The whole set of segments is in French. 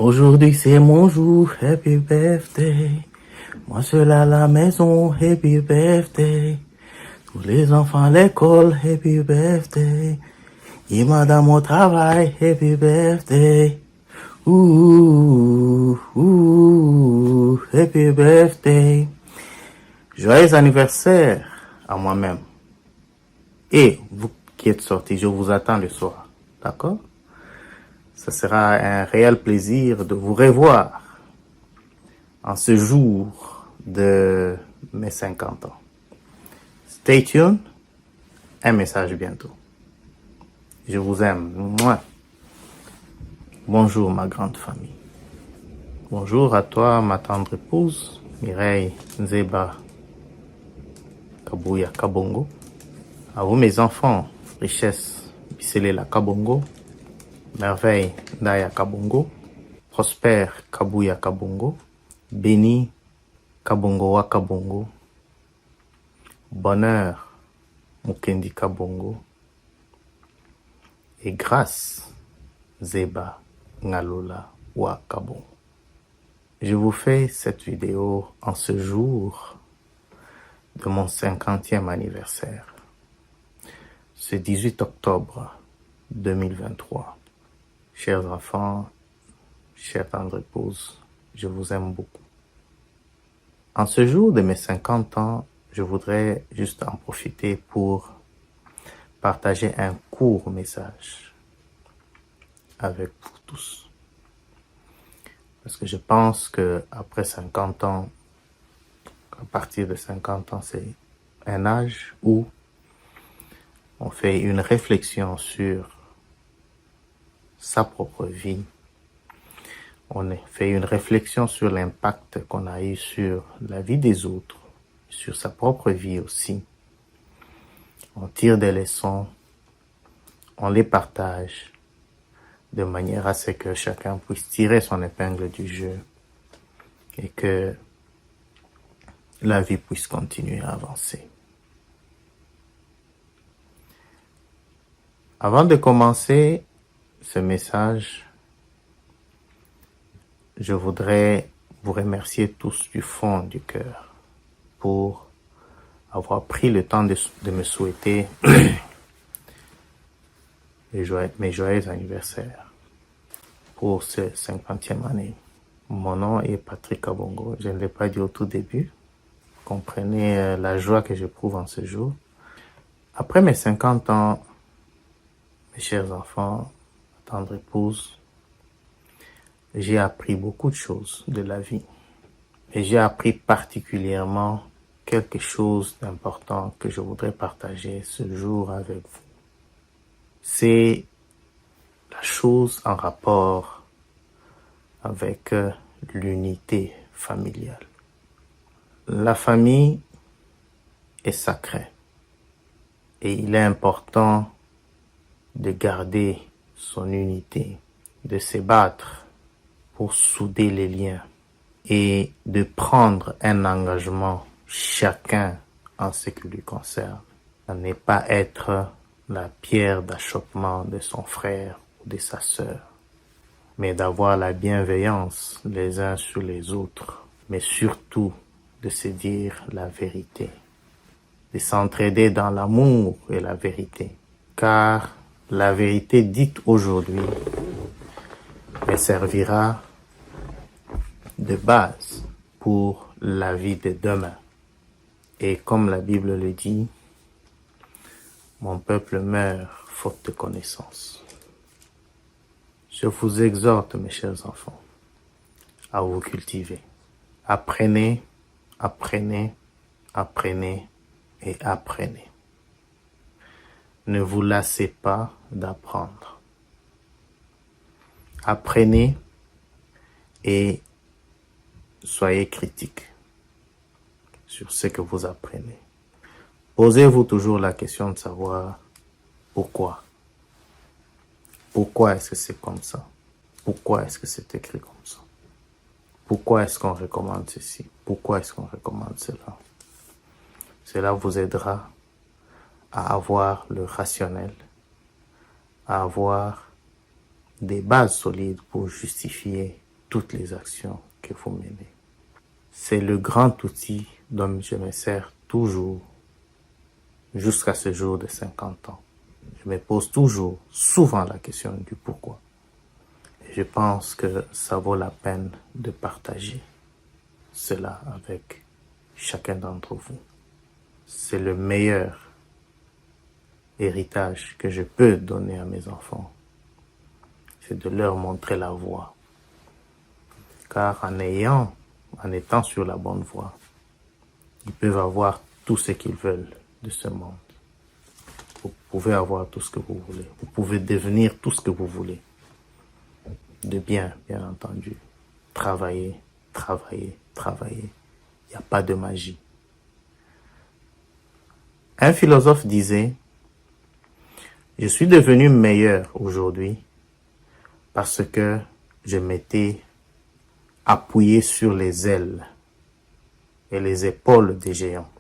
Aujourd'hui c'est mon jour, happy birthday. Moi seul à la maison, happy birthday. Tous les enfants à l'école, happy birthday. Et madame au travail, happy birthday. Happy birthday. Joyeux anniversaire à moi-même. Et vous qui êtes sortis, je vous attends le soir. D'accord? Ce sera un réel plaisir de vous revoir en ce jour de mes 50 ans. Stay tuned. Un message bientôt. Je vous aime. Mouah. Bonjour ma grande famille. Bonjour à toi ma tendre épouse, Mireille Nzeba Kabuya Kabongo. À vous mes enfants, Richesse Biselela Kabongo, Merveille Ndaya Kabongo, Prosper Kabuya Kabongo, Béni Kabongo wa Kabongo, Bonheur Mukendi Kabongo et Grâce Zeba Ngalola wa Kabongo. Je vous fais cette vidéo en ce jour de mon 50e anniversaire, ce 18 octobre 2023. Chers enfants, chère tendre épouse, je vous aime beaucoup. En ce jour de mes 50 ans, je voudrais juste en profiter pour partager un court message avec vous tous. Parce que je pense que après 50 ans, à partir de 50 ans, c'est un âge où on fait une réflexion sur sa propre vie. On fait une réflexion sur l'impact qu'on a eu sur la vie des autres, sur sa propre vie aussi. On tire des leçons, on les partage de manière à ce que chacun puisse tirer son épingle du jeu et que la vie puisse continuer à avancer. Avant de commencer ce message, je voudrais vous remercier tous du fond du cœur pour avoir pris le temps de me souhaiter mes joyeux anniversaires pour ce 50e année. Mon nom est Patrick Kabongo. Je ne l'ai pas dit au tout début. Comprenez la joie que j'éprouve en ce jour. Après mes 50 ans, mes chers enfants, tendre épouse, j'ai appris beaucoup de choses de la vie. Et j'ai appris particulièrement quelque chose d'important que je voudrais partager ce jour avec vous. C'est la chose en rapport avec l'unité familiale. La famille est sacrée et il est important de garder son unité, de se battre pour souder les liens et de prendre un engagement chacun en ce qui lui concerne, à ne pas être la pierre d'achoppement de son frère ou de sa sœur, mais d'avoir la bienveillance les uns sur les autres, mais surtout de se dire la vérité, de s'entraider dans l'amour et la vérité, car la vérité dite aujourd'hui elle servira de base pour la vie de demain. Et comme la Bible le dit, mon peuple meurt faute de connaissance. Je vous exhorte, mes chers enfants, à vous cultiver. Apprenez, apprenez, apprenez et apprenez. Ne vous lassez pas d'apprendre. Apprenez et soyez critique sur ce que vous apprenez. Posez-vous toujours la question de savoir pourquoi. Pourquoi est-ce que c'est comme ça? Pourquoi est-ce que c'est écrit comme ça? Pourquoi est-ce qu'on recommande ceci? Pourquoi est-ce qu'on recommande cela? Cela vous aidera à avoir le rationnel, à avoir des bases solides pour justifier toutes les actions que vous menez. C'est le grand outil dont je me sers toujours jusqu'à ce jour de 50 ans. Je me pose toujours, souvent la question du pourquoi. Et je pense que ça vaut la peine de partager cela avec chacun d'entre vous. C'est le meilleur héritage que je peux donner à mes enfants. C'est de leur montrer la voie. Car en étant sur la bonne voie, ils peuvent avoir tout ce qu'ils veulent de ce monde. Vous pouvez avoir tout ce que vous voulez. Vous pouvez devenir tout ce que vous voulez. De bien entendu. Travailler, travailler, travailler. Il n'y a pas de magie. Un philosophe disait, je suis devenu meilleur aujourd'hui parce que je m'étais appuyé sur les ailes et les épaules des géants.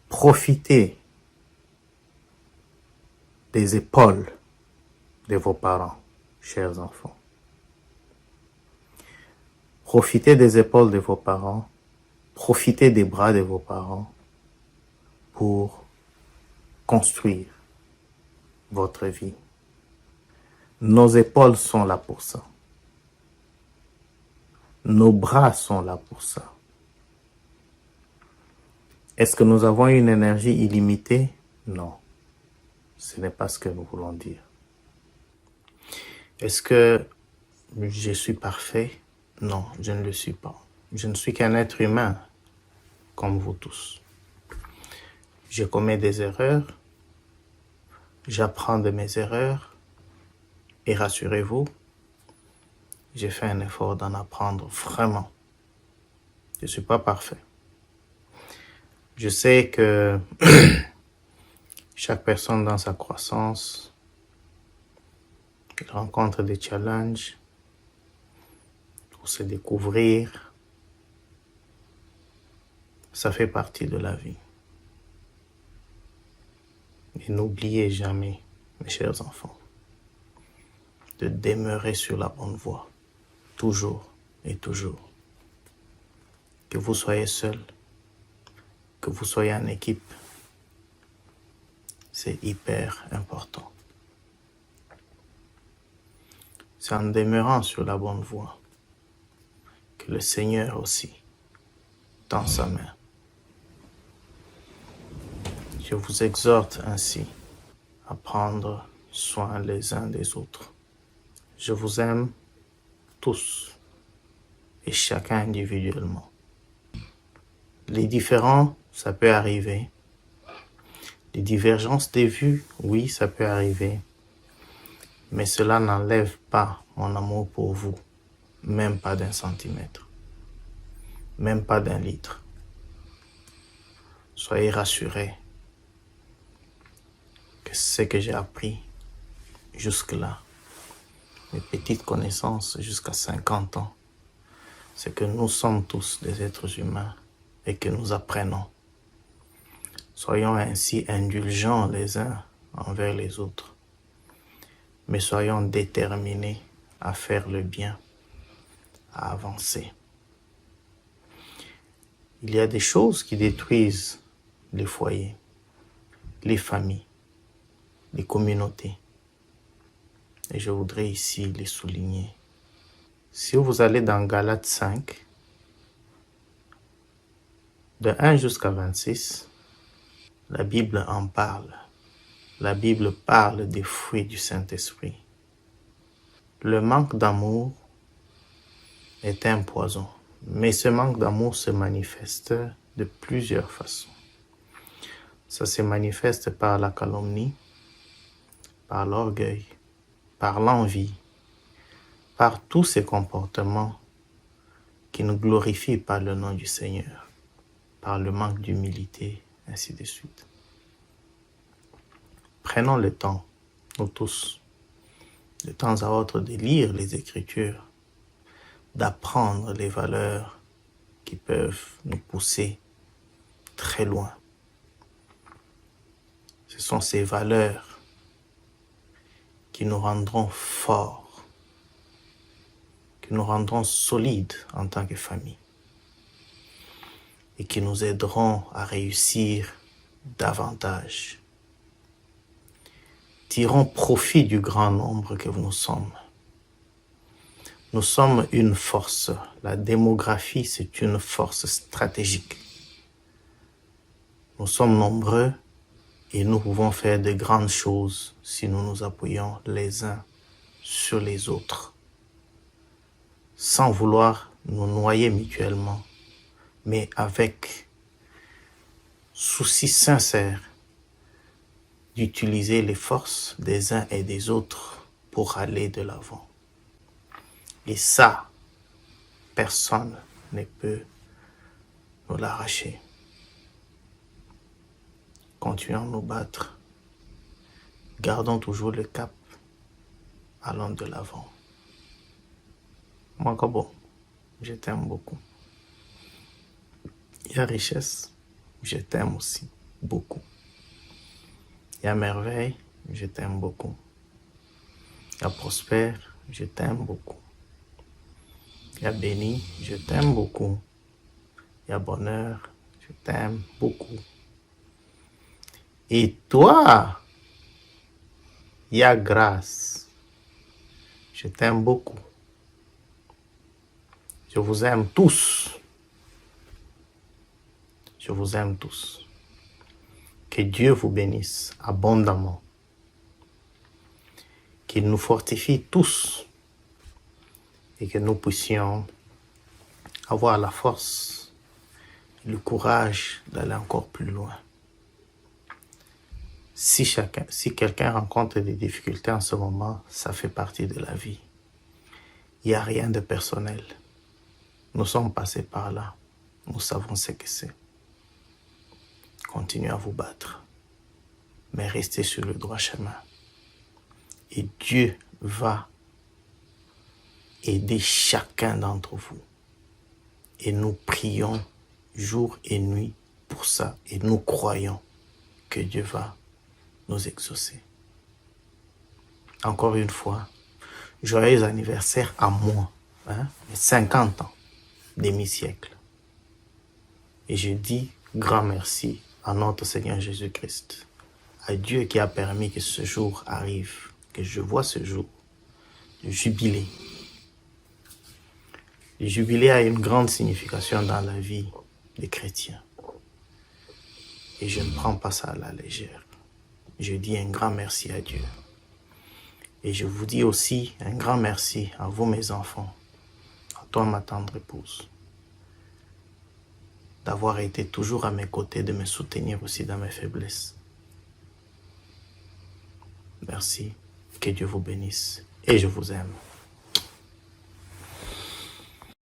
Profitez des épaules de vos parents, chers enfants. Profitez des épaules de vos parents, profitez des bras de vos parents pour construire votre vie. Nos épaules sont là pour ça. Nos bras sont là pour ça. Est-ce que nous avons une énergie illimitée? Non. Ce n'est pas ce que nous voulons dire. Est-ce que je suis parfait? Non, je ne le suis pas. Je ne suis qu'un être humain, comme vous tous. Je commets des erreurs, j'apprends de mes erreurs, et rassurez-vous, j'ai fait un effort d'en apprendre vraiment. Je ne suis pas parfait. Je sais que chaque personne dans sa croissance rencontre des challenges pour se découvrir. Ça fait partie de la vie. Et n'oubliez jamais, mes chers enfants, de demeurer sur la bonne voie, toujours et toujours. Que vous soyez seul, que vous soyez en équipe, c'est hyper important. C'est en demeurant sur la bonne voie que le Seigneur aussi tend sa main. Je vous exhorte ainsi à prendre soin les uns des autres. Je vous aime tous et chacun individuellement. Les différends, ça peut arriver. Les divergences des vues, oui, ça peut arriver. Mais cela n'enlève pas mon amour pour vous, même pas d'un centimètre, même pas d'un litre. Soyez rassurés que ce que j'ai appris jusque-là, mes petites connaissances jusqu'à 50 ans, c'est que nous sommes tous des êtres humains et que nous apprenons. Soyons ainsi indulgents les uns envers les autres, mais soyons déterminés à faire le bien, à avancer. Il y a des choses qui détruisent les foyers, les familles, les communautés. Et je voudrais ici les souligner. Si vous allez dans Galates 5, de 1 jusqu'à 26, la Bible en parle. La Bible parle des fruits du Saint-Esprit. Le manque d'amour est un poison, mais ce manque d'amour se manifeste de plusieurs façons. Ça se manifeste par la calomnie, par l'orgueil, par l'envie, par tous ces comportements qui ne glorifient pas le nom du Seigneur, par le manque d'humilité, ainsi de suite. Prenons le temps, nous tous, de temps à autre, de lire les Écritures, d'apprendre les valeurs qui peuvent nous pousser très loin. Ce sont ces valeurs qui nous rendront forts, qui nous rendront solides en tant que famille et qui nous aideront à réussir davantage. Tirons profit du grand nombre que nous sommes. Nous sommes une force. La démographie, c'est une force stratégique. Nous sommes nombreux et nous pouvons faire de grandes choses si nous nous appuyons les uns sur les autres, sans vouloir nous noyer mutuellement, mais avec souci sincère d'utiliser les forces des uns et des autres pour aller de l'avant. Et ça, personne ne peut nous l'arracher. Continuons à nous battre. Gardons toujours le cap. Allons de l'avant. Moi, Kobo, je t'aime beaucoup. Il y a richesse, je t'aime aussi beaucoup. Il y a merveille, je t'aime beaucoup. Il y a prospère, je t'aime beaucoup. Il y a béni, je t'aime beaucoup. Il y a bonheur, je t'aime beaucoup. Et toi, il y a grâce, je t'aime beaucoup. Je vous aime tous. Je vous aime tous. Que Dieu vous bénisse abondamment. Qu'il nous fortifie tous et que nous puissions avoir la force et le courage d'aller encore plus loin. Si quelqu'un rencontre des difficultés en ce moment, ça fait partie de la vie. Il n'y a rien de personnel. Nous sommes passés par là. Nous savons ce que c'est. Continuez à vous battre, mais restez sur le droit chemin. Et Dieu va aider chacun d'entre vous. Et nous prions jour et nuit pour ça. Et nous croyons que Dieu va nous exaucer. Encore une fois, joyeux anniversaire à moi, 50 ans, demi-siècle. Et je dis grand merci à notre Seigneur Jésus-Christ, à Dieu qui a permis que ce jour arrive, que je vois ce jour, le jubilé. Le jubilé a une grande signification dans la vie des chrétiens. Et je ne prends pas ça à la légère. Je dis un grand merci à Dieu. Et je vous dis aussi un grand merci à vous, mes enfants, à toi, ma tendre épouse, d'avoir été toujours à mes côtés, de me soutenir aussi dans mes faiblesses. Merci, que Dieu vous bénisse et je vous aime.